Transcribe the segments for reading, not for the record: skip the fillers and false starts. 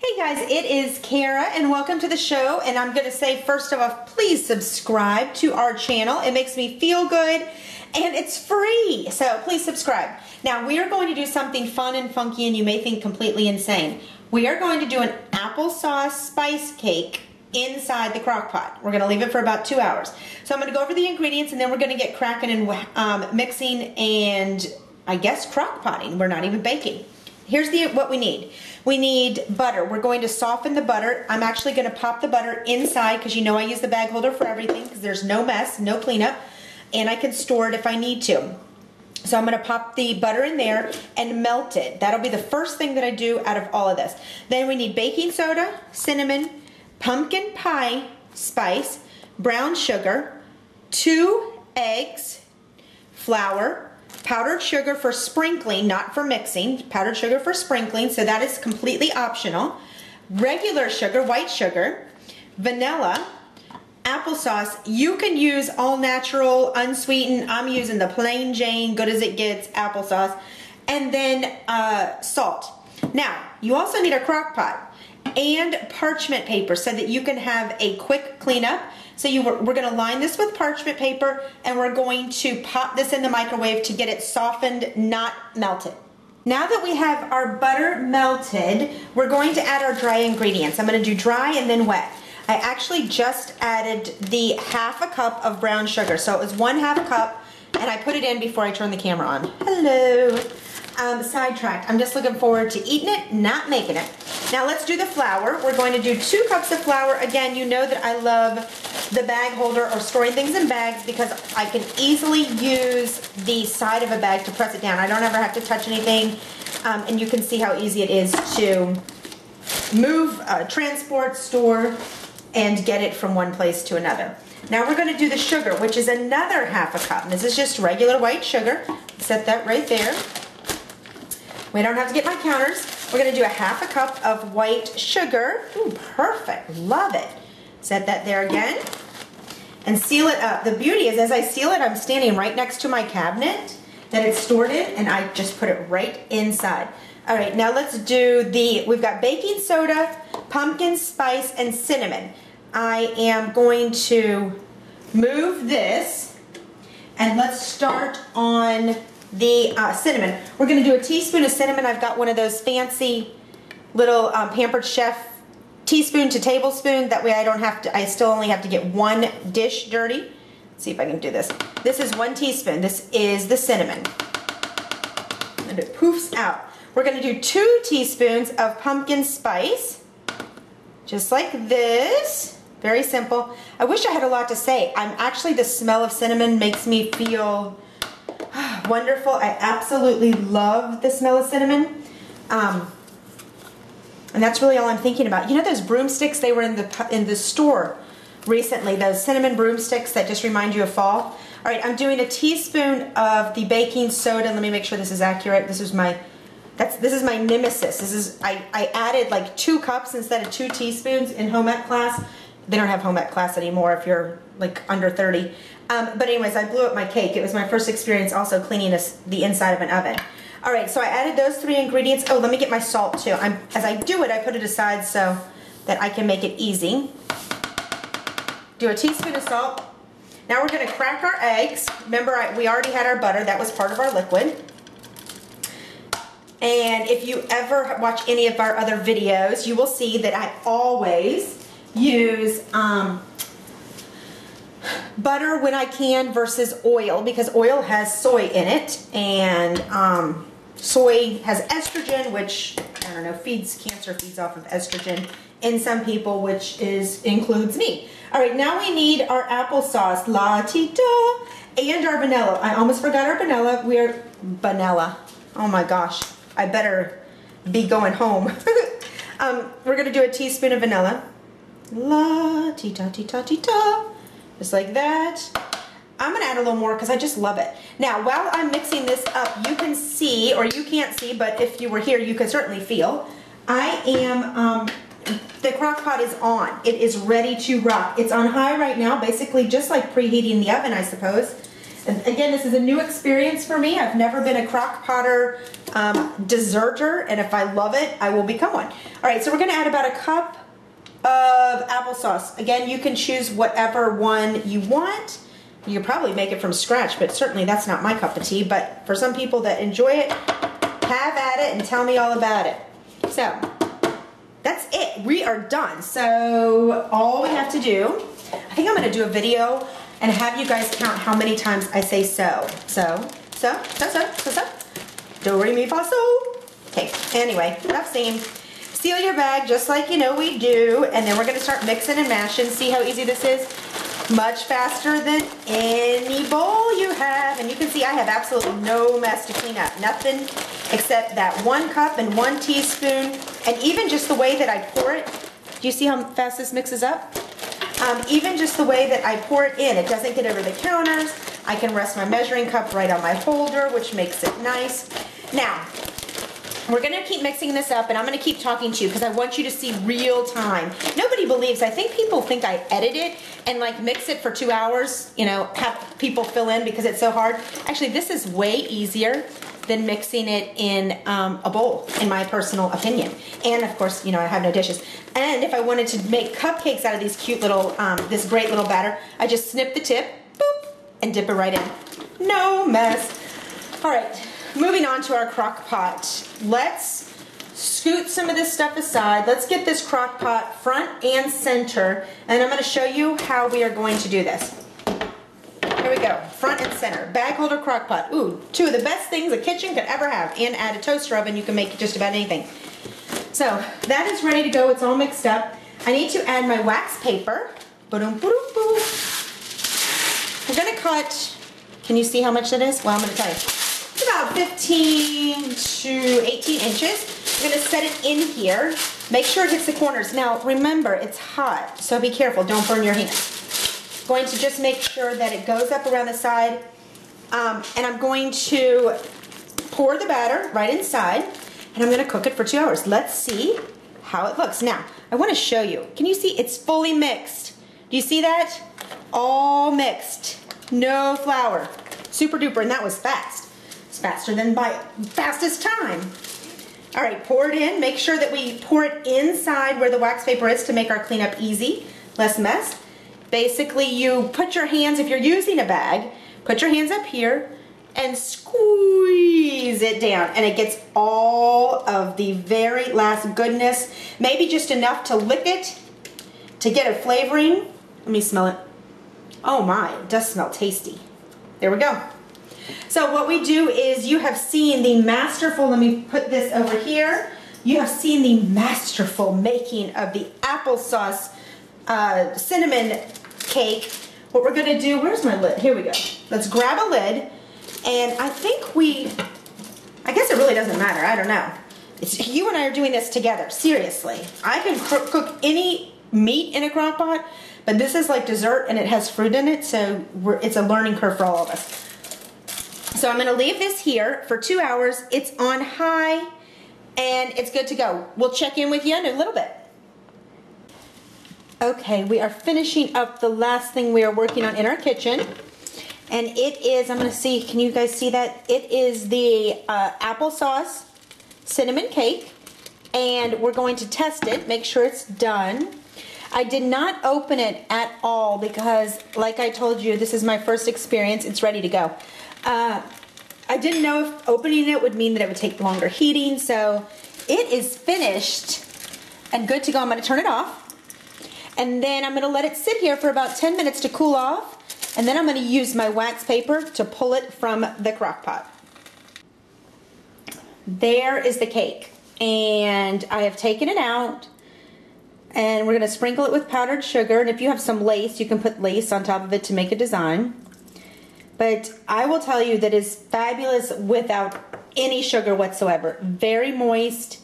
Hey guys, it is Kara and welcome to the show. And I'm going to say first of all, please subscribe to our channel. It makes me feel good and it's free. So please subscribe. Now we are going to do something fun and funky and you may think completely insane. We are going to do an applesauce spice cake inside the crock pot. We're going to leave it for about 2 hours. So I'm going to go over the ingredients and then we're going to get cracking and mixing and I guess crock potting. We're not even baking. Here's what we need. We need butter. We're going to soften the butter. I'm actually going to pop the butter inside because you know I use the bag holder for everything because there's no mess, no cleanup, and I can store it if I need to. So I'm going to pop the butter in there and melt it. That'll be the first thing that I do out of all of this. Then we need baking soda, cinnamon, pumpkin pie spice, brown sugar, 2 eggs, flour, powdered sugar for sprinkling, not for mixing, powdered sugar for sprinkling, so that is completely optional, regular sugar, white sugar, vanilla, applesauce. You can use all natural, unsweetened. I'm using the plain Jane, good as it gets, applesauce, and then salt. Now, you also need a crock pot and parchment paper so that you can have a quick cleanup. So we're going to line this with parchment paper and we're going to pop this in the microwave to get it softened, not melted. Now that we have our butter melted, we're going to add our dry ingredients. I'm going to do dry and then wet. I actually just added the ½ cup of brown sugar. So it was 1/2 cup and I put it in before I turned the camera on. Hello. Sidetracked. I'm just looking forward to eating it, not making it. Now let's do the flour. We're going to do 2 cups of flour. Again, you know that I love the bag holder or storing things in bags because I can easily use the side of a bag to press it down. I don't ever have to touch anything, and you can see how easy it is to move, transport, store, and get it from one place to another. Now we're going to do the sugar, which is another ½ cup. This is just regular white sugar. Set that right there. We don't have to get my counters. We're going to do ½ cup of white sugar. Ooh, perfect. Love it. Set that there again. And seal it up. The beauty is as I seal it, I'm standing right next to my cabinet that it's stored in, and I just put it right inside. All right, now let's do we've got baking soda, pumpkin spice, and cinnamon. I am going to move this, and let's start on the cinnamon. We're going to do a teaspoon of cinnamon. I've got one of those fancy little Pampered Chef teaspoon to tablespoon. That way I still only have to get 1 dish dirty. Let's see if I can do this. This is 1 teaspoon. This is the cinnamon. And it poofs out. We're going to do 2 teaspoons of pumpkin spice. Just like this. Very simple. I wish I had a lot to say. The smell of cinnamon makes me feel wonderful. I absolutely love the smell of cinnamon. And that's really all I'm thinking about. You know those broomsticks, they were in the store recently, those cinnamon broomsticks that just remind you of fall? All right, I'm doing a teaspoon of the baking soda. Let me make sure this is accurate. This is my nemesis. I added like 2 cups instead of 2 teaspoons in home ec class. They don't have home ec class anymore if you're like under 30. But anyways, I blew up my cake. It was my first experience also cleaning the inside of an oven. All right, so I added those 3 ingredients. Oh, let me get my salt too. As I do it, I put it aside so that I can make it easy. Do a teaspoon of salt. Now we're going to crack our eggs. Remember, we already had our butter. That was part of our liquid. And if you ever watch any of our other videos, you will see that I always use butter when I can versus oil, because oil has soy in it, and soy has estrogen, which, I don't know, cancer feeds off of estrogen in some people, which includes me. All right, now we need our applesauce, la-ti-da, and our vanilla. I almost forgot our vanilla. Vanilla. Oh my gosh, I better be going home. We're gonna do a teaspoon of vanilla. La-ti-da-ti-da-ti-da. Just like that. I'm going to add a little more because I just love it. Now, while I'm mixing this up, you can see, or you can't see, but if you were here, you could certainly feel, the crock pot is on. It is ready to rock. It's on high right now, basically just like preheating the oven, I suppose. And again, this is a new experience for me. I've never been a Crock-Potter desserter, and if I love it, I will become one. All right, so we're gonna add about a cup of applesauce. Again, you can choose whatever one you want. You can probably make it from scratch, but certainly that's not my cup of tea. But for some people that enjoy it, have at it and tell me all about it. So that's it. We are done. So all we have to do, I think I'm going to do a video and have you guys count how many times I say so. So. Do, re, mi, fa, so. Okay, anyway, enough saying. Seal your bag just like you know we do, and then we're going to start mixing and mashing. See how easy this is? Much faster than any bowl you have. And you can see I have absolutely no mess to clean up. Nothing except that 1 cup and 1 teaspoon. And even just the way that I pour it, do you see how fast this mixes up? Even just the way that I pour it in, it doesn't get over the counters. I can rest my measuring cup right on my holder, which makes it nice. Now, we're going to keep mixing this up, and I'm going to keep talking to you because I want you to see real time. Nobody believes. I think people think I edit it and like mix it for 2 hours, you know, have people fill in because it's so hard. Actually, this is way easier than mixing it in a bowl, in my personal opinion. And of course, you know, I have no dishes. And if I wanted to make cupcakes out of these cute little, this great little batter, I just snip the tip, boop, and dip it right in. No mess. All right. Moving on to our crock pot. Let's scoot some of this stuff aside. Let's get this crock pot front and center, and I'm going to show you how we are going to do this. Here we go, front and center. Bag holder crock pot. Ooh, 2 of the best things a kitchen could ever have. And add a toaster oven, you can make just about anything. So that is ready to go. It's all mixed up. I need to add my wax paper. Ba-dum, ba-dum, ba-dum. We're going to cut, can you see how much that is? Well, I'm going to tell you. It's about 15 to 18 inches. I'm going to set it in here. Make sure it hits the corners. Now, remember, it's hot, so be careful. Don't burn your hands. Going to just make sure that it goes up around the side. And I'm going to pour the batter right inside, and I'm going to cook it for 2 hours. Let's see how it looks. Now, I want to show you. Can you see? It's fully mixed. Do you see that? All mixed. No flour. Super duper, and that was fast. It's faster than my fastest time. All right, pour it in. Make sure that we pour it inside where the wax paper is to make our cleanup easy, less mess. Basically, you put your hands, if you're using a bag, put your hands up here and squeeze it down, and it gets all of the very last goodness, maybe just enough to lick it, to get a flavoring. Let me smell it. Oh my, it does smell tasty. There we go. So what we do is, you have seen the masterful, let me put this over here, you have seen the masterful making of the applesauce cinnamon cake. What we're going to do, where's my lid? Here we go. Let's grab a lid, and I think I guess it really doesn't matter. I don't know. You and I are doing this together. Seriously. I can cook any meat in a crock pot, but this is like dessert, and it has fruit in it, so it's a learning curve for all of us. So I'm going to leave this here for 2 hours. It's on high, and it's good to go. We'll check in with you in a little bit. Okay, we are finishing up the last thing we are working on in our kitchen, and it is, I'm going to see, can you guys see that? It is the applesauce cinnamon cake, and we're going to test it, make sure it's done. I did not open it at all because, like I told you, this is my first experience. It's ready to go. I didn't know if opening it would mean that it would take longer heating, so it is finished and good to go. I'm going to turn it off. And then I'm going to let it sit here for about 10 minutes to cool off. And then I'm going to use my wax paper to pull it from the crock pot. There is the cake. And I have taken it out. And we're going to sprinkle it with powdered sugar. And if you have some lace, you can put lace on top of it to make a design. But I will tell you that it's fabulous without any sugar whatsoever. Very moist.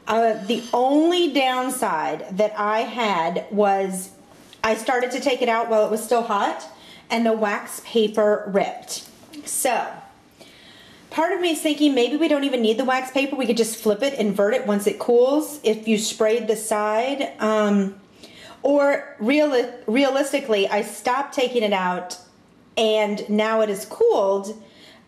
The only downside that I had was I started to take it out while it was still hot, and the wax paper ripped. So part of me is thinking maybe we don't even need the wax paper. We could just flip it, invert it once it cools if you sprayed the side. Or realistically, I stopped taking it out and now it is cooled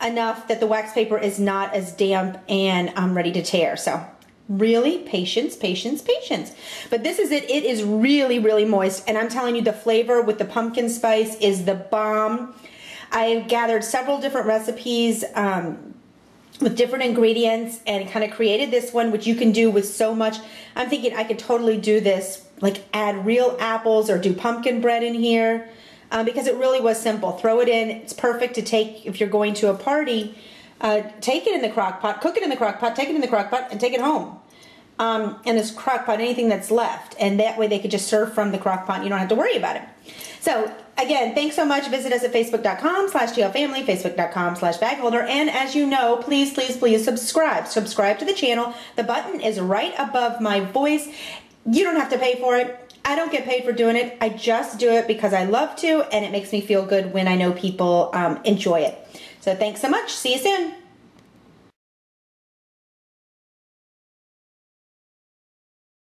enough that the wax paper is not as damp and ready to tear. So really, patience, patience, patience. But this is it. It is really, really moist. And I'm telling you, the flavor with the pumpkin spice is the bomb. I've gathered several different recipes with different ingredients and kind of created this one, which you can do with so much. I'm thinking I could totally do this, like add real apples or do pumpkin bread in here, because it really was simple. Throw it in. It's perfect to take if you're going to a party. Take it in the crock pot, cook it in the crock pot, take it in the crock pot, and take it home. And this crock pot, anything that's left. And that way they could just serve from the crock pot. You don't have to worry about it. So, again, thanks so much. Visit us at facebook.com/GLFamily, facebook.com/bagholder. And as you know, please, please, please subscribe. Subscribe to the channel. The button is right above my voice. You don't have to pay for it. I don't get paid for doing it. I just do it because I love to, and it makes me feel good when I know people enjoy it. So thanks so much. See you soon.